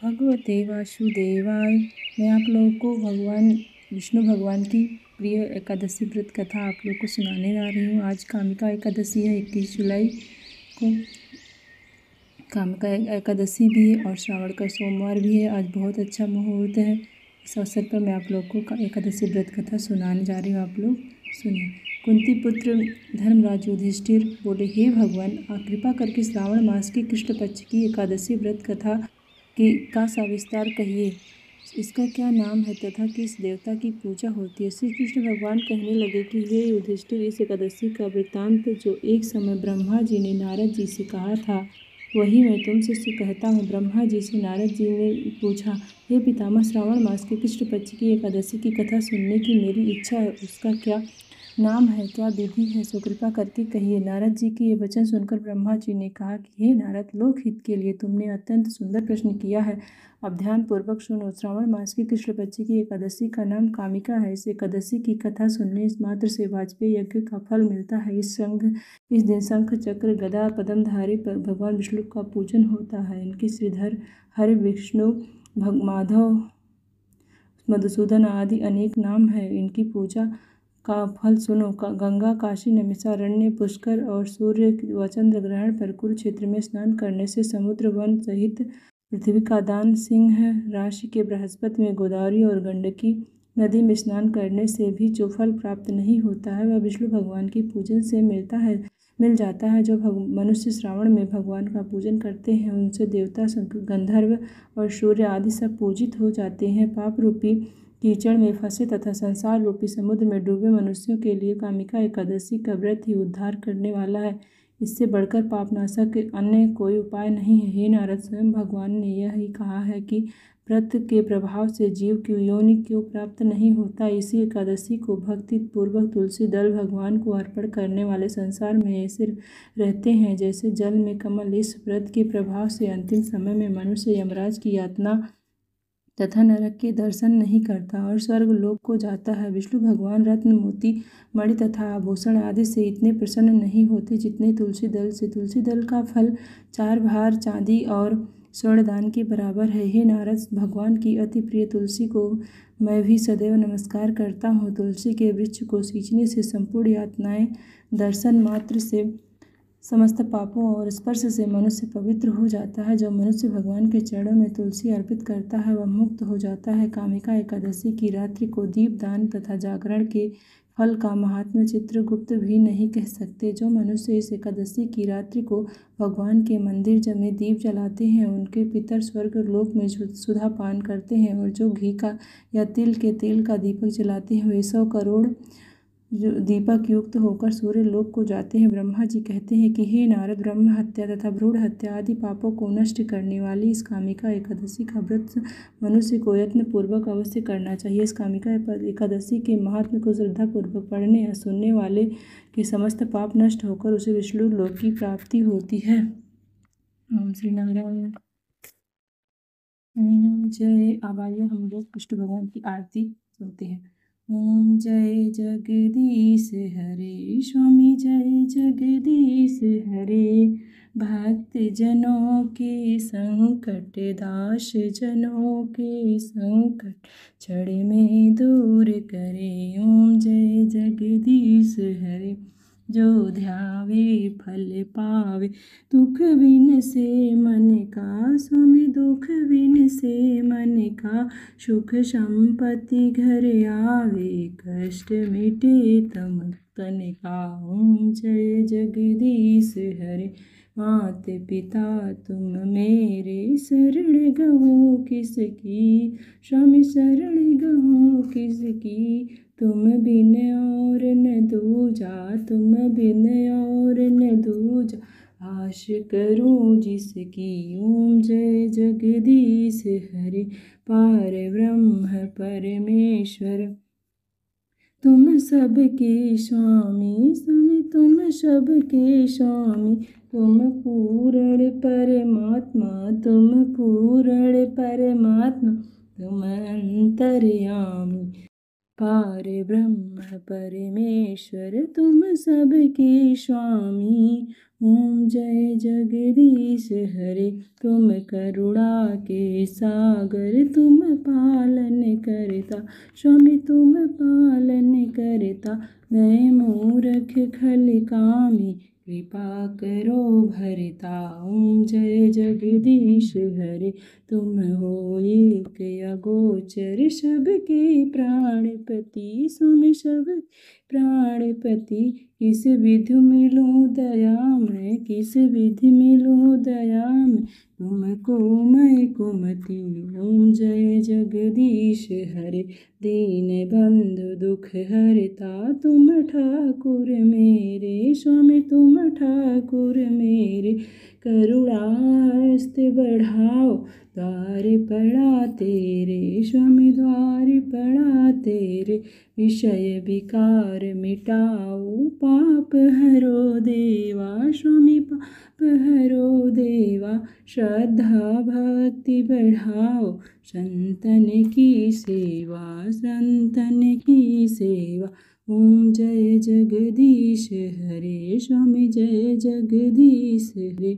भगवते वासुदेवाय। मैं आप लोगों को भगवान विष्णु भगवान की प्रिय एकादशी व्रत कथा आप लोग को सुनाने जा रही हूँ। आज कामिका एकादशी है, 21 जुलाई को कामिका एकादशी भी है और श्रावण का सोमवार भी है। आज बहुत अच्छा मुहूर्त है। इस अवसर पर मैं आप लोग को एकादशी व्रत कथा सुनाने जा रही हूँ। आप लोग सुनिए। कुंती पुत्र धर्मराज युधिष्ठिर बोले, हे भगवान, कृपा करके श्रावण मास की कृष्ण पक्ष की एकादशी व्रत कथा का सविस्तार कहिए। इसका क्या नाम है तथा किस देवता की पूजा होती है। श्री कृष्ण भगवान कहने लगे कि हे युधिष्ठिर, इस एकादशी का वृत्तांत जो एक समय ब्रह्मा जी ने नारद जी से कहा था, वही मैं तुमसे कहता हूँ। ब्रह्मा जी से नारद जी ने पूछा, हे पितामह, श्रावण मास के कृष्ण पक्ष की एकादशी की कथा सुनने की मेरी इच्छा है। उसका क्या नाम है, क्या विधि है, सो कृपा करके कहिए। नारद जी के ये वचन सुनकर ब्रह्मा जी ने कहा कि हे नारद, लोकहित के लिए तुमने अत्यंत सुंदर प्रश्न किया है। अब ध्यान पूर्वक सुनो। श्रावण मास की कृष्ण पक्ष की एकादशी का नाम कामिका है। इस एकादशी की कथा सुनने मात्र से वाजपेय यज्ञ का फल मिलता है। इस दिन शंख चक्र गदा पद्मधारी भगवान विष्णु का पूजन होता है। इनके श्रीधर हरि विष्णु माधव मधुसूदन आदि अनेक नाम है। इनकी पूजा का फल सुनो। गंगा, काशी, नैमिषारण्य, पुष्कर और सूर्य व चंद्र ग्रहण पर कुरुक्षेत्र में स्नान करने से, समुद्र वन सहित पृथ्वी का दान, सिंह राशि के बृहस्पति में, गोदावरी और गंडकी नदी में स्नान करने से भी जो फल प्राप्त नहीं होता है, वह विष्णु भगवान की पूजन से मिल जाता है। जो मनुष्य श्रावण में भगवान का पूजन करते हैं, उनसे देवता, गंधर्व और सूर्य आदि सब पूजित हो जाते हैं। पाप रूपी कीचड़ में फंसे तथा संसार रूपी समुद्र में डूबे मनुष्यों के लिए कामिका एकादशी का व्रत ही उद्धार करने वाला है। इससे बढ़कर पापनाशक अन्य कोई उपाय नहीं है। हे नारद, स्वयं भगवान ने यह ही कहा है कि व्रत के प्रभाव से जीव की योनि क्यों प्राप्त नहीं होता। इसी एकादशी को भक्ति पूर्वक तुलसी दल भगवान को अर्पण करने वाले संसार में ऐसे रहते हैं जैसे जल में कमल। इस व्रत के प्रभाव से अंतिम समय में मनुष्य यमराज की यातना तथा नरक के दर्शन नहीं करता और स्वर्ग लोक को जाता है। विष्णु भगवान रत्न, मोती, मणि तथा आभूषण आदि से इतने प्रसन्न नहीं होते जितने तुलसी दल से। तुलसी दल का फल 4 भार चांदी और स्वर्ण दान के बराबर है। हे नारद, भगवान की अति प्रिय तुलसी को मैं भी सदैव नमस्कार करता हूँ। तुलसी के वृक्ष को सींचने से संपूर्ण यातनाएं, दर्शन मात्र से समस्त पापों और स्पर्श से मनुष्य पवित्र हो जाता है। जो मनुष्य भगवान के चरणों में तुलसी अर्पित करता है, वह मुक्त हो जाता है। कामिका एकादशी की रात्रि को दीप दान तथा जागरण के फल का महात्म्य चित्रगुप्त भी नहीं कह सकते। जो मनुष्य इस एकादशी की रात्रि को भगवान के मंदिर में दीप जलाते हैं, उनके पितर स्वर्ग लोक में सुधा पान करते हैं। और जो घी का या तिल के तेल का दीपक जलाते हैं, वे 100 करोड़ दीपक युक्त होकर सूर्य लोक को जाते हैं। ब्रह्मा जी कहते हैं कि हे नारद, ब्रह्म हत्या तथा भ्रूण हत्या आदि पापों को नष्ट करने वाली इस कामिका एकादशी का व्रत मनुष्य को यत्न पूर्वक अवश्य करना चाहिए। इस कामिका एकादशी के महात्म्य को श्रद्धा पूर्वक पढ़ने या सुनने वाले के समस्त पाप नष्ट होकर उसे विष्णु लोक की प्राप्ति होती है। ओम श्री नारायण जय। अब आइए हम लोग विष्णु भगवान की आरती सुनते हैं। ओम जय जगदीश हरे, स्वामी जय जगदीश हरे। भक्त जनों के संकट, दास जनों के संकट, क्षण में दूर करे। ओम जय जगदीश हरे। जो ध्यावे फल पावे, दुख बिन से मन का, स्वामी दुख बिन से मन का, सुख संपत्ति घर आवे, कष्ट मिटे तम तन का। ओम जय जगदीश हरे। मात पिता तुम मेरे, शरण गहो किसकी, स्वामी शरण गहो किसकी। तुम बिन और न दूजा, तुम बिन और न दूजा, आश करूं जिसकी। ओम जय जगदीश हरे। पार ब्रह्म परमेश्वर तुम सबके स्वामी, स्वामी तुम सबके स्वामी। तुम पूर्ण परमात्मा, तुम पूर्ण परमात्मा, तुम अंतर्यामी। पार ब्रह्म परमेश्वर तुम सबके स्वामी। ओम जय जगदीश हरे, तुम करुणा के सागर, तुम पालन करता स्वामी, तुम पालन करता। मैं मूर्ख खल कामी, कृपा करो भरता। ओम जय जगदीश हरे, तुम हो एक अगोचर, सबके प्राणपति स्वामी, सब प्राणपति। किस विधि मिलूं दया मैं, किस विधि मिलूं दया मैं, तुमको मैं कुमति। ओम जय जगदीश हरे, दीन बंधु दुख हरता, तुम ठाकुर मेरे स्वामी, तुम ठाकुर मेरे। करुणा हस्त बढ़ाओ, द्वार पड़ा तेरे स्वामी, द्वार पड़ा तेरे। विषय विकार मिटाओ, पाप हरो देवा स्वामी, पाप हरो देवा। श्रद्धा भक्ति बढ़ाओ, संतन की सेवा, संतन की सेवा। ओम जय जगदीश हरे स्वामी, जय जगदीश हरे।